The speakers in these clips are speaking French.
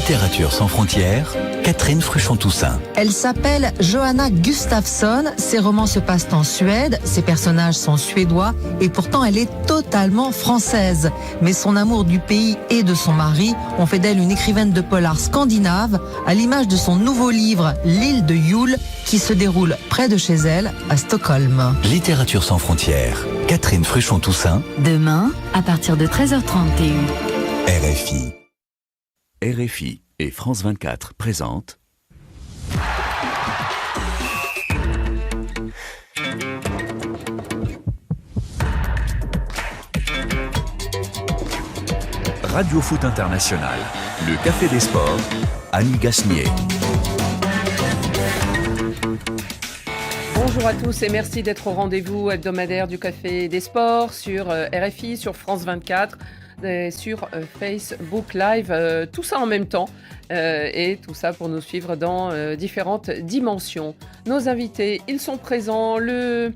Littérature sans frontières, Catherine Fruchon-Toussaint. Elle s'appelle Johanna Gustafsson. Ses romans se passent en Suède, ses personnages sont suédois et pourtant elle est totalement française. Mais son amour du pays et de son mari ont fait d'elle une écrivaine de polar scandinave, à l'image de son nouveau livre L'île de Yule, qui se déroule près de chez elle, à Stockholm. Littérature sans frontières, Catherine Fruchon-Toussaint. Demain, à partir de 13h30 TU. RFI. RFI et France 24 présentent Radio Foot International, le Café des Sports, Annie Gasnier. Bonjour à tous et merci d'être au rendez-vous hebdomadaire du Café des Sports sur RFI, sur France 24, sur Facebook Live, tout ça en même temps et tout ça pour nous suivre dans différentes dimensions. Nos invités, ils sont présents, le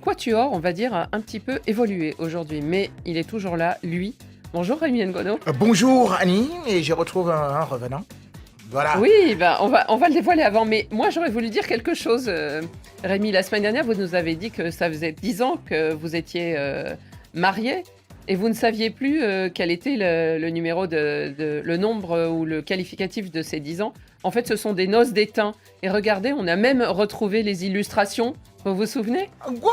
quatuor, on va dire, a un petit peu évolué aujourd'hui, mais il est toujours là, lui. Bonjour Rémi Ngono. Bonjour Annie, et je retrouve un revenant. Voilà. Oui, on va le dévoiler avant, mais moi j'aurais voulu dire quelque chose. Rémi, la semaine dernière, vous nous avez dit que ça faisait 10 ans que vous étiez marié et vous ne saviez plus quel était le numéro, le nombre ou le qualificatif de ces 10 ans. En fait, ce sont des noces d'étain. Et regardez, on a même retrouvé les illustrations. Vous vous souvenez ? Wow.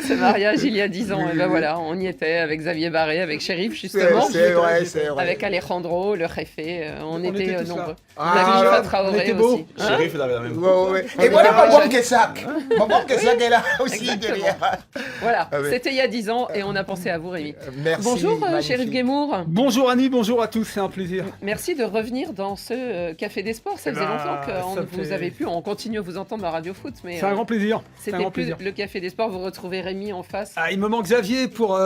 Ce mariage il y a 10 ans, et ben voilà, on y était avec Xavier Barré, avec Chérif justement, c'est vrai. avec Alejandro, le Réfé, on était nombreux. Ah, David Traoré aussi. Chérif, il avait la même Et voilà mon bon Kessac. Mon bon Kessac est là aussi Exactement. derrière. Voilà, Ah oui. c'était il y a 10 ans et on a pensé à vous Rémi. Merci. Bonjour magnifique. Chérif Guémour. Bonjour Annie, bonjour à tous, c'est un plaisir. Merci de revenir dans ce Café des Sports. Ça faisait longtemps qu'on ça ne vous fait- avait plus. On continue à vous entendre à Radio Foot, mais C'est un grand plaisir. C'est un c'était grand plus plaisir. le Café des Sports. Vous retrouvez Rémi en face. Ah, il me manque Xavier pour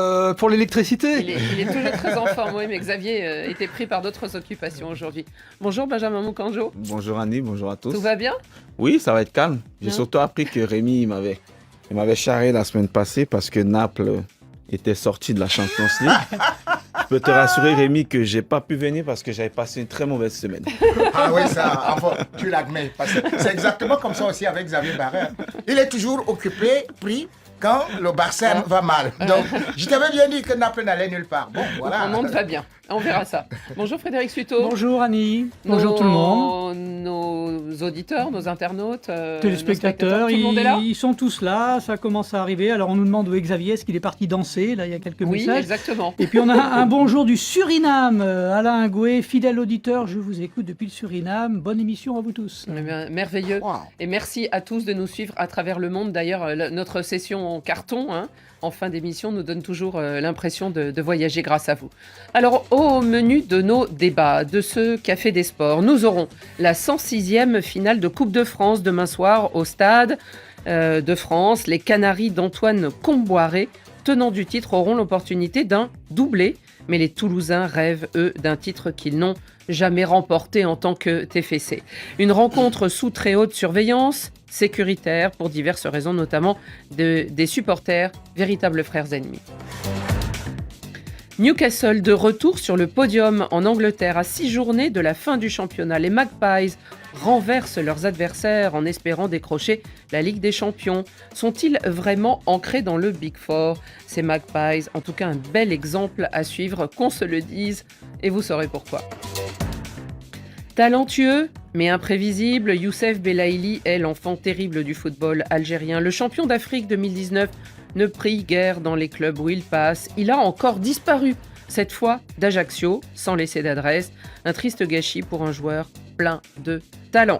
l'électricité. Il est toujours très en forme, oui, mais Xavier était pris par d'autres occupations aujourd'hui. Bonjour Benjamin Moukanjo. Bonjour Annie, bonjour à tous. Tout va bien ? Oui, ça va être calme. J'ai Bien. surtout appris que Rémi il m'avait charré la semaine passée parce que Naples était sorti de la Champions League. Je peux te rassurer Rémi que j'ai pas pu venir parce que j'avais passé une très mauvaise semaine. Ah oui, ça, enfin, tu l'admets. Parce que c'est exactement comme ça aussi avec Xavier Barrère. Il est toujours occupé, pris, quand le Barça va mal. Donc, je t'avais bien dit que Naples n'allait nulle part. Bon, voilà. On monte va bien. On verra ça. Bonjour Frédéric Suto. Bonjour Annie, bonjour tout le monde. Nos auditeurs, nos internautes, Téléspectateurs, tout le monde est là ? ils sont tous là, ça commence à arriver. Alors on nous demande où est Xavier, est-ce qu'il est parti danser ? Là, il y a quelques Oui, messages. exactement. Et puis on a un bonjour du Suriname, Alain Gouet, fidèle auditeur, je vous écoute depuis le Suriname. Bonne émission à vous tous. Eh bien, merveilleux. Wow. Et merci à tous de nous suivre à travers le monde. D'ailleurs, notre session en carton, en fin d'émission, nous donne toujours l'impression de voyager grâce à vous. Alors, au menu de nos débats de ce Café des Sports, nous aurons la 106e finale de Coupe de France demain soir au Stade de France. Les Canaries d'Antoine Comboiré, tenants du titre, auront l'opportunité d'un doublé. Mais les Toulousains rêvent, eux, d'un titre qu'ils n'ont jamais remporté en tant que TFC. Une rencontre sous très haute surveillance, sécuritaire, pour diverses raisons, notamment des supporters, véritables frères ennemis. Newcastle de retour sur le podium en Angleterre à 6 journées de la fin du championnat. Les Magpies renversent leurs adversaires en espérant décrocher la Ligue des Champions. Sont-ils vraiment ancrés dans le Big Four, ces Magpies ? En tout cas, un bel exemple à suivre, qu'on se le dise, et vous saurez pourquoi. Talentueux, mais imprévisible, Youssef Belaïli est l'enfant terrible du football algérien. Le champion d'Afrique 2019 ne brille guère dans les clubs où il passe. Il a encore disparu, cette fois d'Ajaccio, sans laisser d'adresse. Un triste gâchis pour un joueur plein de talent.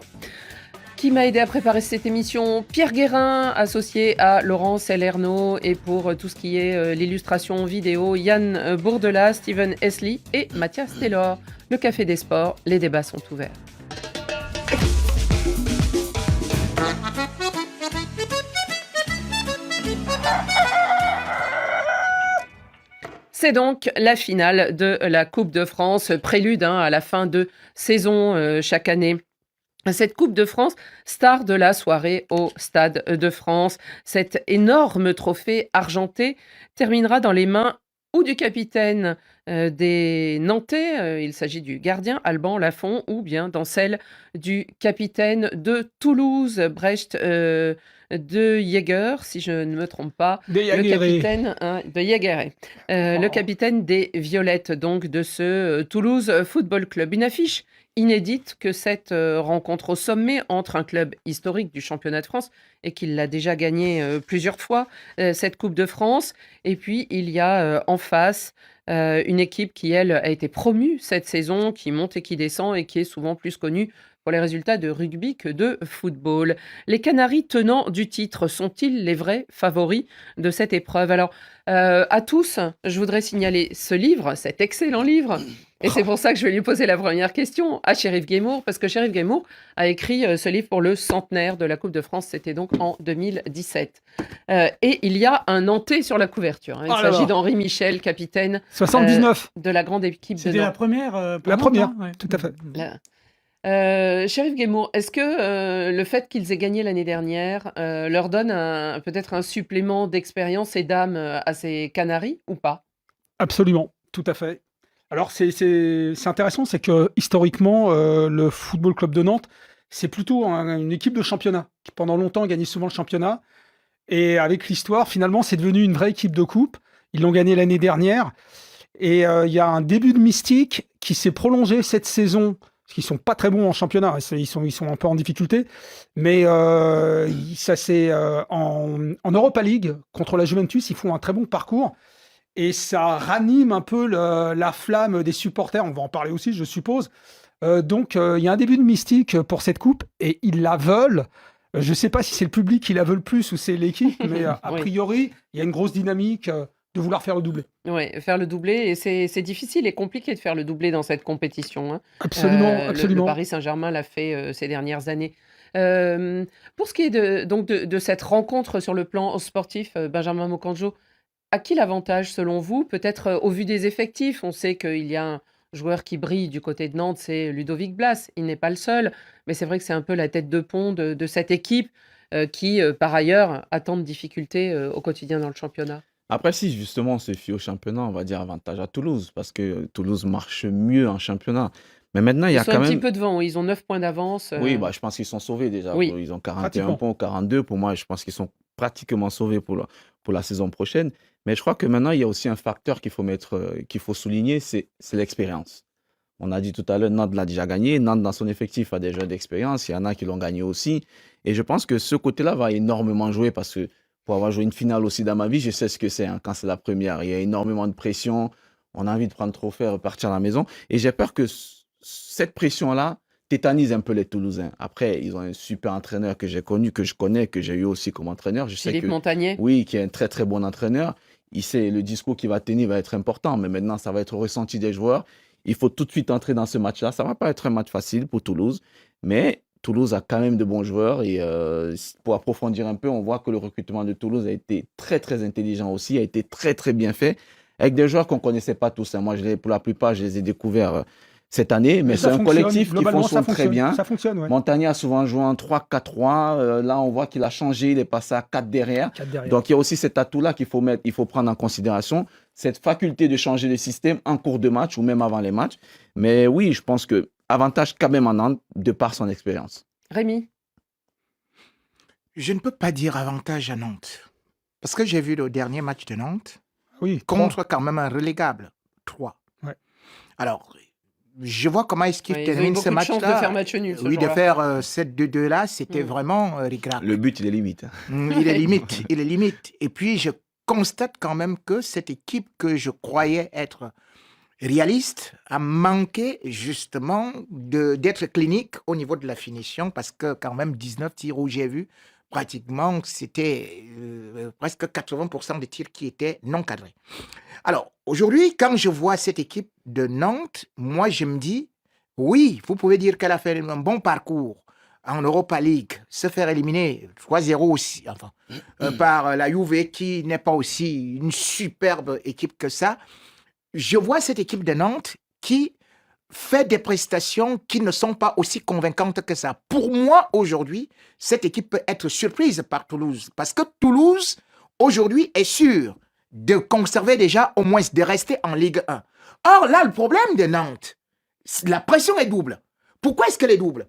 Qui m'a aidé à préparer cette émission ? Pierre Guérin, associé à Laurence Elerno, et pour tout ce qui est l'illustration vidéo, Yann Bourdelat, Steven Esley et Mathias Taylor. Le Café des Sports, les débats sont ouverts. C'est donc la finale de la Coupe de France, prélude à la fin de saison chaque année. Cette Coupe de France, star de la soirée au Stade de France, cet énorme trophée argenté terminera dans les mains ou du capitaine des Nantais, il s'agit du gardien Alban Lafont, ou bien dans celle du capitaine de Toulouse, Brecht de Jaeger, si je ne me trompe pas, De le Jaeger. capitaine de Jaeger, le capitaine des Violettes, donc de ce Toulouse Football Club. Une affiche inédite que cette rencontre au sommet entre un club historique du championnat de France et qui l'a déjà gagné plusieurs fois, cette Coupe de France. Et puis, il y a en face une équipe qui, elle, a été promue cette saison, qui monte et qui descend et qui est souvent plus connue pour les résultats de rugby que de football. Les Canaries tenants du titre sont-ils les vrais favoris de cette épreuve? Alors, à tous, je voudrais signaler ce livre, cet excellent livre, et c'est pour ça que je vais lui poser la première question à Chérif Guémour, parce que Chérif Guémour a écrit ce livre pour le centenaire de la Coupe de France, c'était donc en 2017. Et il y a un Nantais sur la couverture, hein. Il s'agit d'Henri Michel, capitaine 79. de la grande équipe de C'était la Nantes. première. pour La Nantes, première, hein, ouais. tout à fait. Chérif Guémour, est-ce que le fait qu'ils aient gagné l'année dernière leur donne peut-être un supplément d'expérience et d'âme à ces Canaries ou pas? Absolument, tout à fait. Alors, c'est intéressant, c'est que historiquement, le Football Club de Nantes, c'est plutôt une équipe de championnat qui, pendant longtemps, a gagné souvent le championnat. Et avec l'histoire, finalement, c'est devenu une vraie équipe de coupe. Ils l'ont gagné l'année dernière. Et il y a un début de mystique qui s'est prolongé cette saison, parce qu'ils sont pas très bons en championnat. Ils sont un peu en difficulté. Mais ça c'est en Europa League, contre la Juventus, ils font un très bon parcours. Et ça ranime un peu la flamme des supporters. On va en parler aussi, je suppose. Donc, il y a un début de mystique pour cette coupe et ils la veulent. Je ne sais pas si c'est le public qui la veut le plus ou c'est l'équipe, mais a Oui. priori, il y a une grosse dynamique de vouloir faire le doublé. Oui, faire le doublé, et c'est difficile et compliqué de faire le doublé dans cette compétition, hein. Absolument, Le absolument. Paris Saint-Germain l'a fait ces dernières années. Pour ce qui est de cette rencontre sur le plan sportif, Benjamin Mokanjo, à qui l'avantage selon vous? Peut-être au vu des effectifs, on sait qu'il y a un joueur qui brille du côté de Nantes, c'est Ludovic Blas. Il n'est pas le seul, mais c'est vrai que c'est un peu la tête de pont de cette équipe qui, par ailleurs, a tant de difficultés au quotidien dans le championnat. Après, si justement on se fie au championnat, on va dire avantage à Toulouse, parce que Toulouse marche mieux en championnat. Mais maintenant, il y Ils a sont quand un petit même. peu devant, ils ont 9 points d'avance. Oui, bah, je pense qu'ils sont sauvés déjà. Oui. Ils ont 41 Pratiquement. points ou 42. Pour moi, je pense qu'ils sont pratiquement sauvés pour la saison prochaine. Mais je crois que maintenant, il y a aussi un facteur qu'il faut souligner, c'est l'expérience. On a dit tout à l'heure, Nantes l'a déjà gagné. Nantes, dans son effectif, a des joueurs d'expérience. Il y en a qui l'ont gagné aussi. Et je pense que ce côté-là va énormément jouer parce que pour avoir joué une finale aussi dans ma vie, je sais ce que c'est, hein, quand c'est la première. Il y a énormément de pression. On a envie de prendre le trophée, repartir à la maison. Et j'ai peur que cette pression-là tétanise un peu les Toulousains. Après, ils ont un super entraîneur que j'ai connu, que je connais, que j'ai eu aussi comme entraîneur. Je sais Philippe que, Montagnier. oui, qui est un très très bon entraîneur. Il sait le discours qu'il va tenir va être important, mais maintenant, ça va être ressenti des joueurs. Il faut tout de suite entrer dans ce match-là. Ça ne va pas être un match facile pour Toulouse, mais Toulouse a quand même de bons joueurs. Et pour approfondir un peu, on voit que le recrutement de Toulouse a été très très intelligent aussi, a été très très bien fait, avec des joueurs qu'on ne connaissait pas tous, hein. Moi, pour la plupart, je les ai découverts cette année, mais c'est ça un fonctionne. collectif qui Globalement, ça fonctionne très fonctionne. bien. Ça fonctionne, ouais. Montagnier a souvent joué en 3-4-3. Là, on voit qu'il a changé, il est passé à 4 derrière. 4 derrière. Donc, il y a aussi cet atout-là qu'il faut prendre en considération, cette faculté de changer le système en cours de match ou même avant les matchs. Mais oui, je pense que avantage quand même en Nantes de par son expérience. Rémi. Je ne peux pas dire avantage à Nantes. Parce que j'ai vu le dernier match de Nantes Oui, contre quand même un relégable, 3. Ouais. Alors, je vois comment est-ce qu'il Ouais, ils ont eu termine ce beaucoup de chance de match-là. faire match nul, ce Oui, de jour-là. faire cette 2-2 là, c'était Mm. vraiment rigrac. Le but, il est limite. Il est limite, il est limite. Et puis, je constate quand même que cette équipe que je croyais être réaliste a manqué justement d'être clinique au niveau de la finition parce que quand même 19 tirs où j'ai vu, pratiquement c'était presque 80% des tirs qui étaient non cadrés. Alors aujourd'hui, quand je vois cette équipe de Nantes, moi je me dis, oui, vous pouvez dire qu'elle a fait un bon parcours en Europa League, se faire éliminer 3-0 aussi, enfin, par la Juve qui n'est pas aussi une superbe équipe que ça. Je vois cette équipe de Nantes qui fait des prestations qui ne sont pas aussi convaincantes que ça. Pour moi, aujourd'hui, cette équipe peut être surprise par Toulouse. Parce que Toulouse, aujourd'hui, est sûre de conserver déjà, au moins de rester en Ligue 1. Or, là, le problème de Nantes, la pression est double. Pourquoi est-ce qu'elle est double?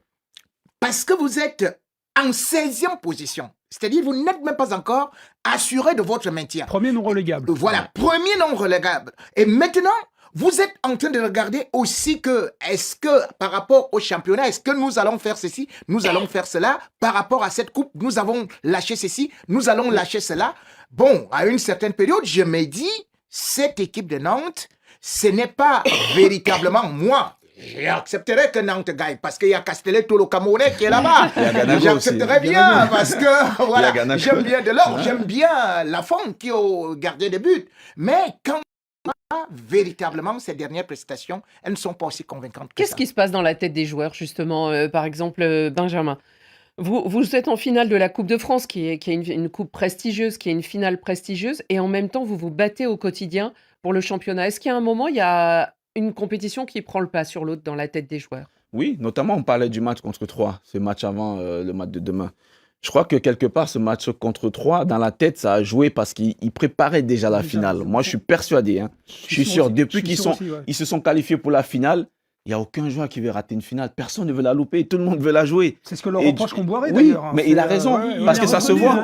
Parce que vous êtes en 16e position. C'est-à-dire vous n'êtes même pas encore assuré de votre maintien. Premier non relégable. Voilà, premier non relégable. Et maintenant, vous êtes en train de regarder aussi que, est-ce que par rapport au championnat, est-ce que nous allons faire ceci, nous allons faire cela, par rapport à cette coupe, nous avons lâché ceci, nous allons lâcher cela. Bon, à une certaine période, je me dis, cette équipe de Nantes, ce n'est pas véritablement moi. J'accepterais que Nantes gagne parce qu'il y a Castelletto Camerounais qui est là-bas. J'accepterais bien parce que voilà, j'aime bien Delors, j'aime bien Lafont qui est au gardien de but. Mais quand véritablement ces dernières prestations, elles ne sont pas aussi convaincantes que Qu'est-ce ça. qui se passe dans la tête des joueurs, justement, par exemple, Benjamin? Vous êtes en finale de la Coupe de France, qui est une coupe prestigieuse, qui est une finale prestigieuse, et en même temps, vous vous battez au quotidien pour le championnat. Est-ce qu'il y a un moment, il y a une compétition qui prend le pas sur l'autre dans la tête des joueurs? Oui, notamment, on parlait du match contre Troyes, ce match avant le match de demain. Je crois que quelque part, ce match contre Troyes, dans la tête, ça a joué parce qu'ils préparaient déjà la finale. Moi, je suis persuadé, hein. Je suis sûr, depuis ils se sont qualifiés pour la finale, il n'y a aucun joueur qui veut rater une finale. Personne ne veut la louper, tout le monde veut la jouer. C'est ce que leur Et reproche qu'on boirait oui, d'ailleurs. mais il a raison, parce que ça se voit.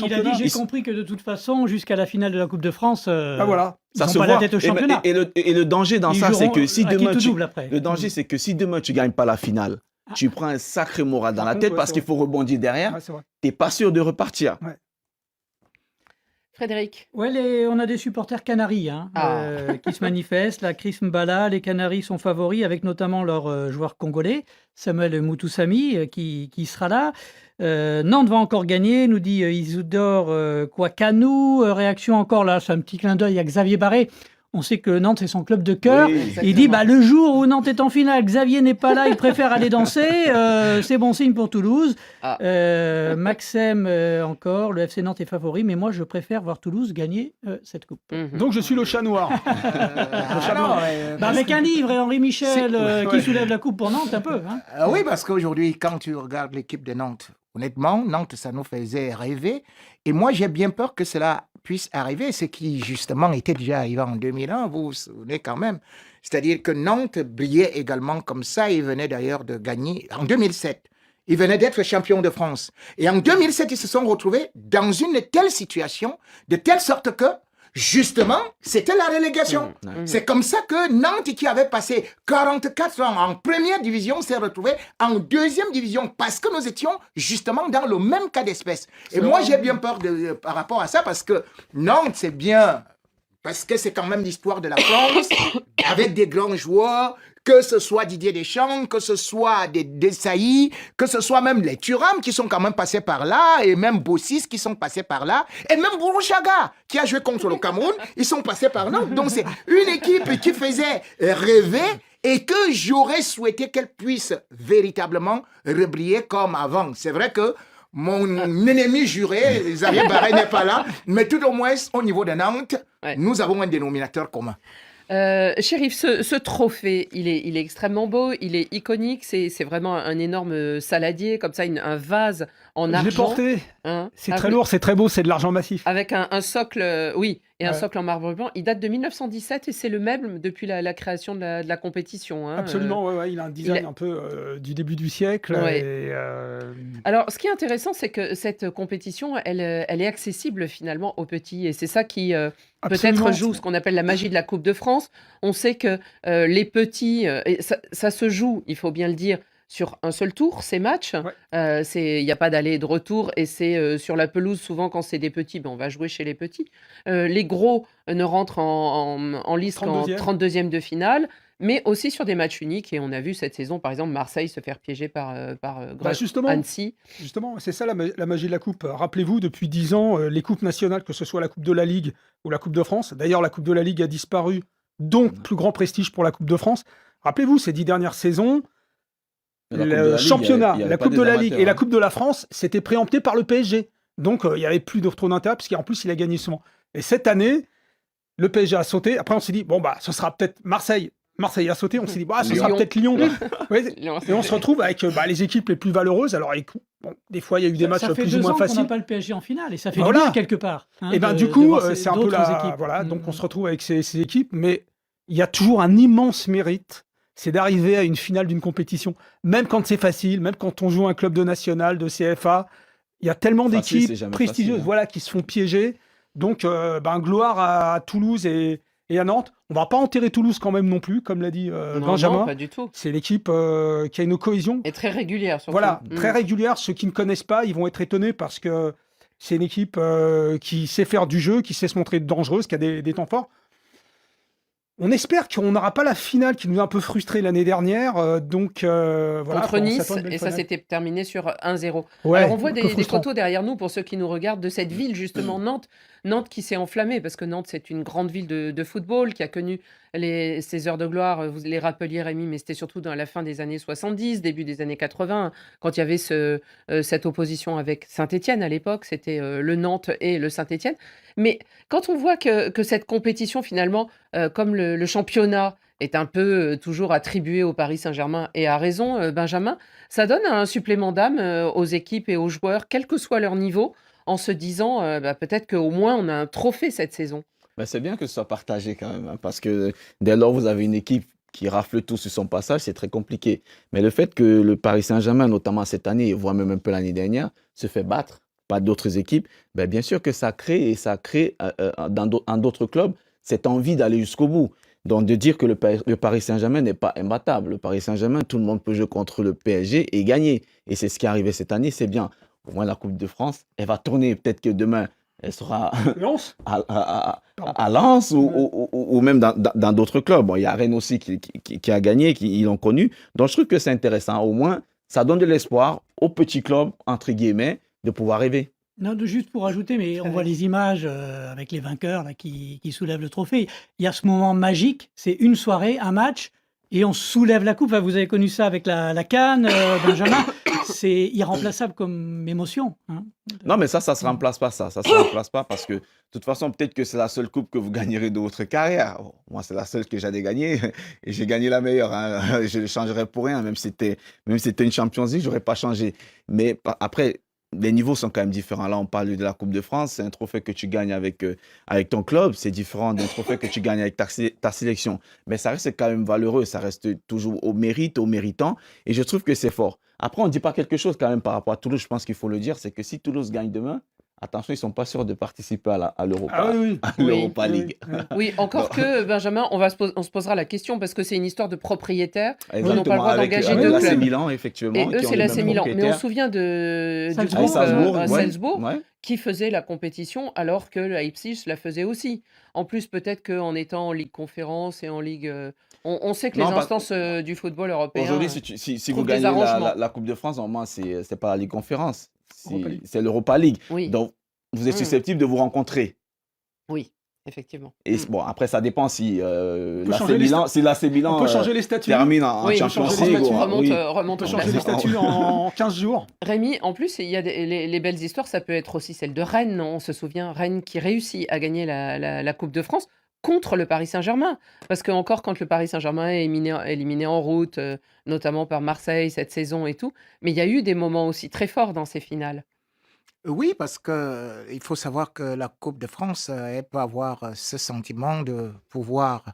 Il a dit, j'ai compris que de toute façon, jusqu'à la finale de la Coupe de France, Ah voilà. Ça ils se n'ont pas voit. la tête au championnat. Et le danger dans Ils ça, c'est joueront que si à qui demain, tout tu, double après. le danger, c'est que si demain tu gagnes pas la finale, tu prends un sacré moral dans Par la contre, tête ouais, parce c'est qu'il faut rebondir derrière. Ouais, c'est vrai. T'es pas sûr de repartir. Frédéric? Ouais, on a des supporters canaris hein, qui se manifestent. La Chris Mbala, les Canaris sont favoris avec notamment leur joueur congolais, Samuel Moutoussamy, qui sera là. Nantes va encore gagner, nous dit Isidore Kouakanou. Réaction encore là, c'est un petit clin d'œil à Xavier Barré. On sait que Nantes, c'est son club de cœur. Oui, Il dit, le jour où Nantes est en finale, Xavier n'est pas là, il préfère aller danser. C'est bon signe pour Toulouse. Maxime, encore, le FC Nantes est favori, mais moi, je préfère voir Toulouse gagner cette coupe. Donc, je suis le chat noir. Le chat noir. Avec un livre et Henri Michel qui soulève la coupe pour Nantes, un peu. Hein. Oui, parce qu'aujourd'hui, quand tu regardes l'équipe de Nantes, honnêtement, Nantes, ça nous faisait rêver. Et moi, j'ai bien peur que cela puisse arriver, ce qui justement était déjà arrivé en 2001, vous vous souvenez quand même. C'est-à-dire que Nantes brillait également comme ça, il venait d'ailleurs de gagner en 2007. Il venait d'être champion de France. Et en 2007, ils se sont retrouvés dans une telle situation, de telle sorte que, justement, c'était la relégation. C'est comme ça que Nantes, qui avait passé 44 ans en première division, s'est retrouvé en deuxième division parce que nous étions justement dans le même cas d'espèce. Et moi, j'ai bien peur par rapport à ça parce que Nantes, c'est bien, parce que c'est quand même l'histoire de la France, avec des grands joueurs, que ce soit Didier Deschamps, que ce soit des Desailly, que ce soit même les Thuram qui sont quand même passés par là, et même Bossis qui sont passés par là, et même Bourouchaga qui a joué contre le Cameroun, ils sont passés par là. Donc c'est une équipe qui faisait rêver et que j'aurais souhaité qu'elle puisse véritablement rebriller comme avant. C'est vrai que mon ennemi juré, Xavier Barré n'est pas là, mais tout au moins au niveau de Nantes, nous avons un dénominateur commun. Chérif, ce trophée, il est extrêmement beau, il est iconique, c'est vraiment un énorme saladier, comme ça, un vase en argent. Je l'ai porté. Hein, c'est très lourd, c'est très beau, c'est de l'argent massif. Avec un socle, un socle en marbre blanc. Il date de 1917 et c'est le même depuis la création de la compétition. Hein. Absolument, il a un design un peu du début du siècle. Et, Alors, ce qui est intéressant, c'est que cette compétition, elle est accessible finalement aux petits. Et c'est ça qui peut-être joue ce qu'on appelle la magie de la Coupe de France. On sait que les petits, et ça se joue, il faut bien le dire, sur un seul tour, ces matchs. Il n'y a pas d'aller et de retour et c'est sur la pelouse, souvent quand c'est des petits, on va jouer chez les petits. Les gros ne rentrent en lice qu'en 32e de finale, mais aussi sur des matchs uniques. Et on a vu cette saison, par exemple, Marseille se faire piéger par Annecy. Justement, c'est ça la magie de la Coupe. Rappelez-vous, depuis 10 ans, les coupes nationales, que ce soit la Coupe de la Ligue ou la Coupe de France, d'ailleurs la Coupe de la Ligue a disparu, donc plus grand prestige pour la Coupe de France. Rappelez-vous, ces 10 dernières saisons, le championnat, la Coupe de la Ligue et la Coupe de la France, c'était préempté par le PSG. Donc, il n'y avait plus de trop d'intérêt, parce qu'en plus, il a gagné souvent. Et cette année, le PSG a sauté. Après, on s'est dit, ce sera peut-être Marseille. Marseille a sauté, on s'est dit, bah, ce Lyon. sera peut-être Lyon. Ouais, Lyon, et on se retrouve avec les équipes les plus valeureuses. Alors, bon, des fois, il y a eu des matchs Ça fait plus ou 2 moins ans qu'on n'a faciles. pas le PSG en finale et ça fait Voilà. du bien quelque part. Hein, Et ben de- du de coup, voir c'est un peu d'autres la... équipes. Voilà, donc on se retrouve avec ces équipes, mais il y a toujours un immense mérite, c'est d'arriver à une finale d'une compétition. Même quand c'est facile, même quand on joue un club de national, de CFA, il y a tellement Facile, d'équipes c'est jamais prestigieuses facile, hein. qui se font piéger. Donc, gloire à Toulouse et à Nantes. On va pas enterrer Toulouse quand même non plus, comme l'a dit Non, Benjamin. non, pas du tout. C'est l'équipe qui a une cohésion. Et très régulière, surtout. Voilà, Mm. très régulière. Ceux qui ne connaissent pas, ils vont être étonnés parce que c'est une équipe qui sait faire du jeu, qui sait se montrer dangereuse, qui a des temps forts. On espère qu'on n'aura pas la finale qui nous a un peu frustrés l'année dernière. Voilà, Contre on Nice, s'attend à une belle et ça finale. s'était terminé sur 1-0. Ouais, Alors on voit un peu des frustrant. photos derrière nous, pour ceux qui nous regardent, de cette ville justement, Nantes. Nantes qui s'est enflammée, parce que Nantes c'est une grande ville de football, qui a connu ses heures de gloire, vous les rappeliez Rémi, mais c'était surtout dans la fin des années 70, début des années 80, quand il y avait cette opposition avec Saint-Étienne à l'époque, c'était le Nantes et le Saint-Étienne. Mais quand on voit que cette compétition finalement, comme le championnat est un peu toujours attribué au Paris Saint-Germain, et à raison, Benjamin, ça donne un supplément d'âme aux équipes et aux joueurs, quel que soit leur niveau, en se disant peut-être qu'au moins on a un trophée cette saison. Ben, c'est bien que ce soit partagé quand même, hein, parce que dès lors vous avez une équipe qui rafle tout sur son passage, c'est très compliqué. Mais le fait que le Paris Saint-Germain, notamment cette année, voire même un peu l'année dernière, se fait battre par d'autres équipes, ben, bien sûr que ça crée dans d'autres clubs cette envie d'aller jusqu'au bout. Donc de dire que le Paris Saint-Germain n'est pas imbattable. Le Paris Saint-Germain, tout le monde peut jouer contre le PSG et gagner. Et c'est ce qui est arrivé cette année, c'est bien. Au moins la Coupe de France, elle va tourner. Peut-être que demain, elle sera Lens à Lens ou même dans d'autres clubs. Bon, il y a Rennes aussi qui a gagné, ils l'ont connu. Donc, je trouve que c'est intéressant. Au moins, ça donne de l'espoir aux petits clubs, entre guillemets, de pouvoir rêver. Non, juste pour ajouter, mais on voit les images avec les vainqueurs là, qui soulèvent le trophée. Il y a ce moment magique, c'est une soirée, un match, et on soulève la coupe. Enfin, vous avez connu ça avec la CAN, Benjamin. C'est irremplaçable comme émotion. Hein. Non, mais ça se remplace pas, ça. Ça se remplace pas parce que, de toute façon, peut-être que c'est la seule coupe que vous gagnerez de votre carrière. Bon, moi, c'est la seule que j'allais gagner et j'ai gagné la meilleure. Hein. Je ne changerais pour rien, même si c'était une Champions League, je n'aurais pas changé. Mais après, les niveaux sont quand même différents. Là, on parle de la Coupe de France. C'est un trophée que tu gagnes avec ton club. C'est différent d'un trophée que tu gagnes avec ta sélection. Mais ça reste quand même valeureux. Ça reste toujours au mérite, au méritant. Et je trouve que c'est fort. Après, on ne dit pas quelque chose quand même par rapport à Toulouse. Je pense qu'il faut le dire. C'est que si Toulouse gagne demain, attention, ils ne sont pas sûrs de participer à l'Europa Ah oui, à Oui. l'Europa League. Oui, encore que, Benjamin, on se posera la question, parce que c'est une histoire de propriétaires. Exactement, Ils n'ont pas le droit avec d'engager avec deux l'AC clubs. Milan, effectivement. Et eux, qui ont c'est les l'AC mêmes Milan. Mais on propriétaires. se souvient du Salzbourg. groupe Salzbourg, ouais. Salzbourg, Ouais. qui faisait la compétition alors que Leipzig la faisait aussi. En plus, peut-être qu'en étant en Ligue Conférence et en Ligue... on sait que Non, les bah, instances du football européen... Aujourd'hui, si vous trouvent des gagnez arrangements. la Coupe de France, normalement, c'est pas la Ligue Conférence. Europa League. C'est l'Europa League. Oui. Donc, vous êtes Mm. susceptible de vous rencontrer. Oui, effectivement. Et bon, après, ça dépend si l'AC changer les Milan, si l'AC Milan On peut changer les statuts. termine en Oui, Champions changer les League. statuts. oui. Remonte On peut en changer les classement. statuts en 15 jours. Rémi, en plus, il y a les belles histoires, ça peut être aussi celle de Rennes, non? On se souvient, Rennes qui réussit à gagner la Coupe de France contre le Paris Saint-Germain. Parce que encore quand le Paris Saint-Germain est éliminé en route, notamment par Marseille cette saison et tout, mais il y a eu des moments aussi très forts dans ces finales. Oui, parce que il faut savoir que la Coupe de France, elle peut avoir ce sentiment de pouvoir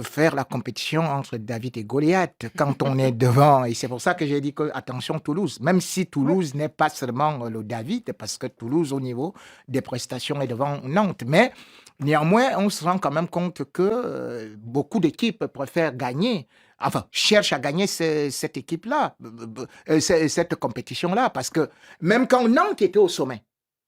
faire la compétition entre David et Goliath quand on est devant. Et c'est pour ça que j'ai dit que, attention, Toulouse, même si Toulouse n'est pas seulement le David, parce que Toulouse, au niveau des prestations, est devant Nantes. Mais néanmoins, on se rend quand même compte que beaucoup d'équipes préfèrent gagner, enfin, cherchent à gagner cette équipe-là, cette compétition-là, parce que même quand Nantes était au sommet,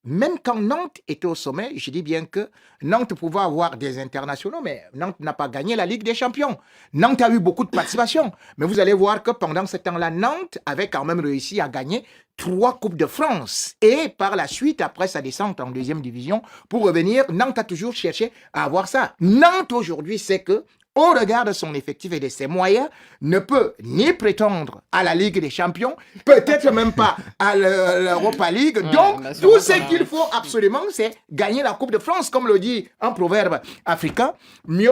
je dis bien que Nantes pouvait avoir des internationaux, mais Nantes n'a pas gagné la Ligue des Champions. Nantes a eu beaucoup de participation, mais vous allez voir que pendant ce temps-là, Nantes avait quand même réussi à gagner 3 Coupes de France. Et par la suite, après sa descente en 2e division, pour revenir, Nantes a toujours cherché à avoir ça. Nantes aujourd'hui, c'est que au regard de son effectif et de ses moyens, ne peut ni prétendre à la Ligue des Champions, peut-être même pas à l'Europa League. Ouais, Donc, bah, tout sûrement ce pas. qu'il faut absolument, c'est gagner la Coupe de France, comme le dit un proverbe africain. Mieux